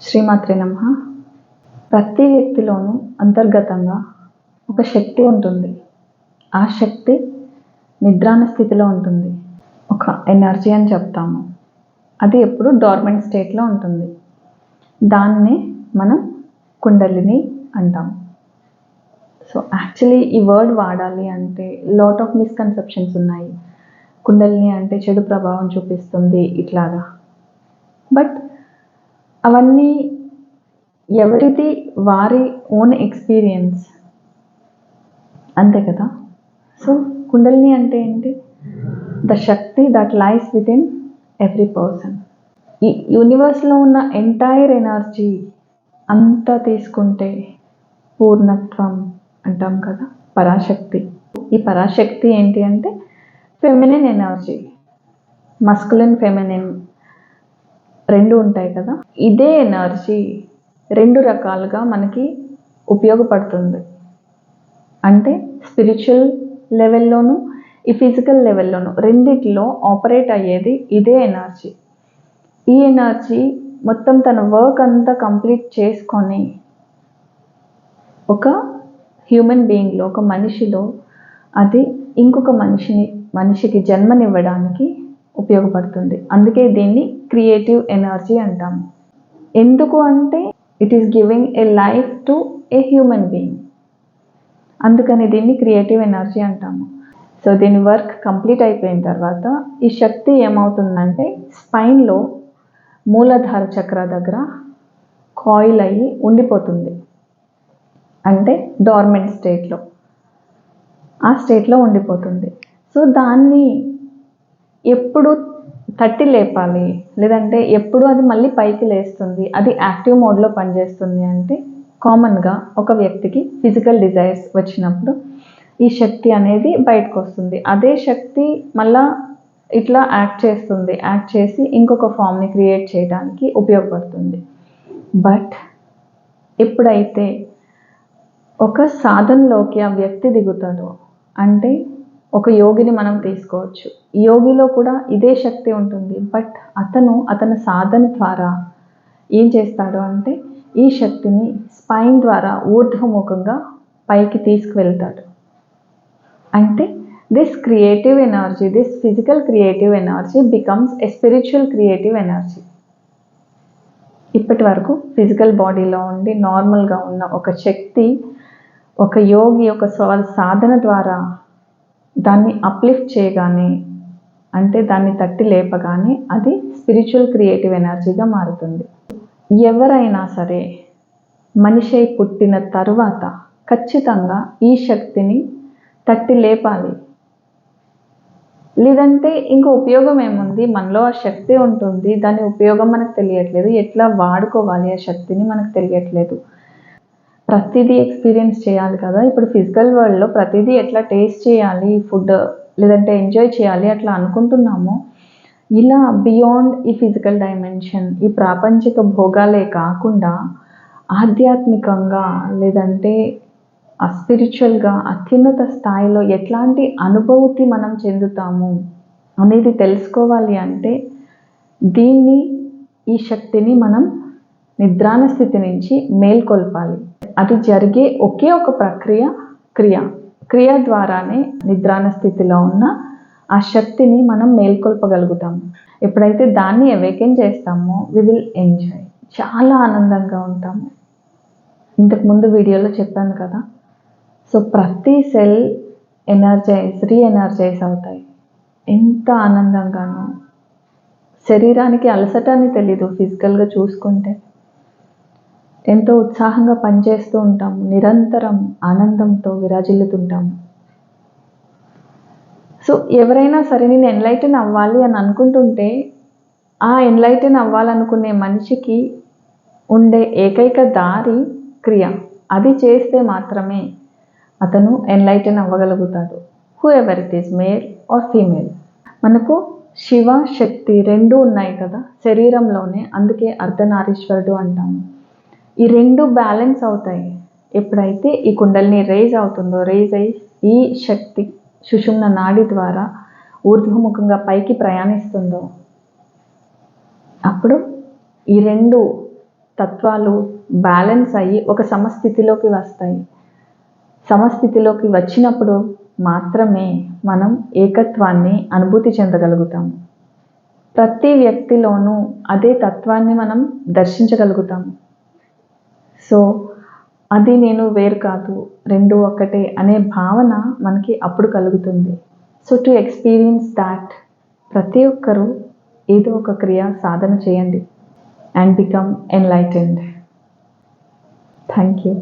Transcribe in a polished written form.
శ్రీమాత్రే నమః. ప్రతి వ్యక్తిలోనూ అంతర్గతంగా ఒక శక్తి ఉంటుంది. ఆ శక్తి నిద్రాణ స్థితిలో ఉంటుంది. ఒక ఎనర్జీ అని చెప్తాము. అది ఎప్పుడు డార్మెంట్ స్టేట్లో ఉంటుంది. దాన్నే మనం కుండలిని అంటాము. సో యాక్చువల్లీ ఈ వర్డ్ వాడాలి అంటే లాట్ ఆఫ్ మిస్కన్సెప్షన్స్ ఉన్నాయి. కుండలిని అంటే చెడు ప్రభావం చూపిస్తుంది ఇట్లాగా. బట్ అవన్నీ ఎవరిది వారి ఓన్ ఎక్స్పీరియన్స్ అంతే కదా. సో కుండలిని అంటే ఏంటి? The Shakti that lies with in every person. ఈ యూనివర్స్లో ఉన్న ఎంటైర్ ఎనర్జీ అంతా తీసుకుంటే పూర్ణత్వం అంటాం కదా, పరాశక్తి. ఈ పరాశక్తి ఏంటి అంటే ఫెమినిన్ ఎనర్జీ, మస్కులిన్ ఫెమినిన్ రెండు ఉంటాయి కదా. ఇదే ఎనర్జీ రెండు రకాలుగా మనకి ఉపయోగపడుతుంది. అంటే స్పిరిచువల్ లెవెల్లోనూ ఈ ఫిజికల్ లెవెల్లోనూ రెండిట్లో ఆపరేట్ అయ్యేది ఇదే ఎనర్జీ. ఈ ఎనర్జీ మొత్తం తన వర్క్ అంతా కంప్లీట్ చేసుకొని ఒక హ్యూమన్ బీయింగ్లో, ఒక మనిషిలో అది ఇంకొక మనిషికి జన్మనివ్వడానికి ఉపయోగపడుతుంది. అందుకే దీన్ని క్రియేటివ్ ఎనర్జీ అంటాము. ఎందుకు అంటే it is giving a life to a human being. అందుకని దీన్ని క్రియేటివ్ ఎనర్జీ అంటాము. సో దీని వర్క్ కంప్లీట్ అయిపోయిన తర్వాత ఈ శక్తి ఏమవుతుందంటే స్పైన్లో మూలాధార చక్ర దగ్గర కాయిల్ అయ్యి ఉండిపోతుంది. అంటే డార్మెంట్ స్టేట్లో, ఆ స్టేట్లో ఉండిపోతుంది. సో దాన్ని ఎప్పుడు తట్టి లేపాలి, లేదంటే ఎప్పుడు అది మళ్ళీ పైకి లేస్తుంది, అది యాక్టివ్ మోడ్లో పనిచేస్తుంది అంటే కామన్గా ఒక వ్యక్తికి ఫిజికల్ డిజైర్స్ వచ్చినప్పుడు ఈ శక్తి అనేది బయటకు వస్తుంది. అదే శక్తి మళ్ళా ఇట్లా యాక్ట్ చేసి ఇంకొక ఫామ్ని క్రియేట్ చేయడానికి ఉపయోగపడుతుంది. బట్ ఎప్పుడైతే ఒక సాధనలోకి ఆ వ్యక్తి దిగుతాడో, అంటే ఒక యోగిని మనం తీసుకోవచ్చు. యోగిలో కూడా ఇదే శక్తి ఉంటుంది. బట్ అతను సాధన ద్వారా ఏం చేస్తాడు అంటే ఈ శక్తిని స్పైన్ ద్వారా ఊర్ధ్వముఖంగా పైకి తీసుకువెళ్తాడు. అంటే this creative energy, this physical creative energy becomes a spiritual creative energy. ఇప్పటి వరకు ఫిజికల్ బాడీలో ఉండి నార్మల్గా ఉన్న ఒక శక్తి, ఒక యోగి ఒక సాధన ద్వారా దాన్ని అప్లిఫ్ట్ చేయగానే, అంటే దాన్ని తట్టి లేపగానే అది స్పిరిచువల్ క్రియేటివ్ ఎనర్జీగా మారుతుంది. ఎవరైనా సరే మనిషి అయి పుట్టిన తరువాత ఖచ్చితంగా ఈ శక్తిని తట్టి లేపాలి. లేదంటే ఇంకో ఉపయోగం ఏముంది? మనలో ఆ శక్తి ఉంటుంది, దాని ఉపయోగం మనకు తెలియట్లేదు, ఎట్లా వాడుకోవాలి ఆ శక్తిని మనకు తెలియట్లేదు. ప్రతిదీ ఎక్స్పీరియన్స్ చేయాలి కదా. ఇప్పుడు ఫిజికల్ వరల్డ్లో ప్రతిదీ ఎట్లా టేస్ట్ చేయాలి, ఫుడ్ లేదంటే ఎంజాయ్ చేయాలి అట్లా అనుకుంటున్నామో, ఇలా బియాండ్ ఈ ఫిజికల్ డైమెన్షన్, ఈ ప్రాపంచిక భోగాలే కాకుండా ఆధ్యాత్మికంగా లేదంటే స్పిరిచువల్గా అత్యున్నత స్థాయిలో ఎట్లాంటి అనుభూతి మనం చెందుతాము అనేది తెలుసుకోవాలి అంటే ఈ శక్తిని మనం నిద్రాణ స్థితి నుంచి మేల్కొల్పాలి. అది జరిగే ఒకే ఒక క్రియ ద్వారానే నిద్రాణ స్థితిలో ఉన్న ఆ శక్తిని మనం మేల్కొల్పగలుగుతాము. ఎప్పుడైతే దాన్ని అవేకెన్ చేస్తామో వి విల్ ఎంజాయ్, చాలా ఆనందంగా ఉంటాము. ఇంతకుముందు వీడియోలో చెప్పాను కదా. సో ప్రతి సెల్ రీఎనర్జైజ్ అవుతాయి. ఎంత ఆనందంగానో, శరీరానికి అలసటాన్ని తెలీదు. ఫిజికల్గా చూసుకుంటే ఎంతో ఉత్సాహంగా పనిచేస్తూ ఉంటాము, నిరంతరం ఆనందంతో విరాజిల్లుతుంటాము. సో ఎవరైనా సరే నేను ఎన్లైటన్ అవ్వాలి అని అనుకుంటుంటే, ఆ ఎన్లైటన్ అవ్వాలనుకునే మనిషికి ఉండే ఏకైక దారి క్రియ. అది చేస్తే మాత్రమే అతను ఎన్లైటన్ అవ్వగలుగుతాడు. Whoever it is, male or female. మనకు శివ శక్తి రెండు ఉన్నాయి కదా శరీరంలోనే, అందుకే అర్ధనారీశ్వరుడు అంటాము. ఈ రెండు బ్యాలెన్స్ అవుతాయి ఎప్పుడైతే ఈ కుండలిని రేజ్ అయ్యి ఈ శక్తి సుషుమ్న నాడి ద్వారా ఊర్ధ్వముఖంగా పైకి ప్రయాణిస్తుందో, అప్పుడు ఈ రెండు తత్వాలు బ్యాలెన్స్ అయ్యి ఒక సమస్థితిలోకి వస్తాయి. సమస్థితిలోకి వచ్చినప్పుడు మాత్రమే మనం ఏకత్వాన్ని అనుభూతి చెందగలుగుతాము. ప్రతి వ్యక్తిలోనూ అదే తత్వాన్ని మనం దర్శించగలుగుతాము. సో అది నేను వేరు కాదు, రెండు ఒక్కటే అనే భావన మనకి అప్పుడు కలుగుతుంది. సో టు ఎక్స్పీరియన్స్ దాట్ ప్రతి ఒక్కరూ ఏదో ఒక క్రియ సాధన చేయండి and become enlightened. Thank you.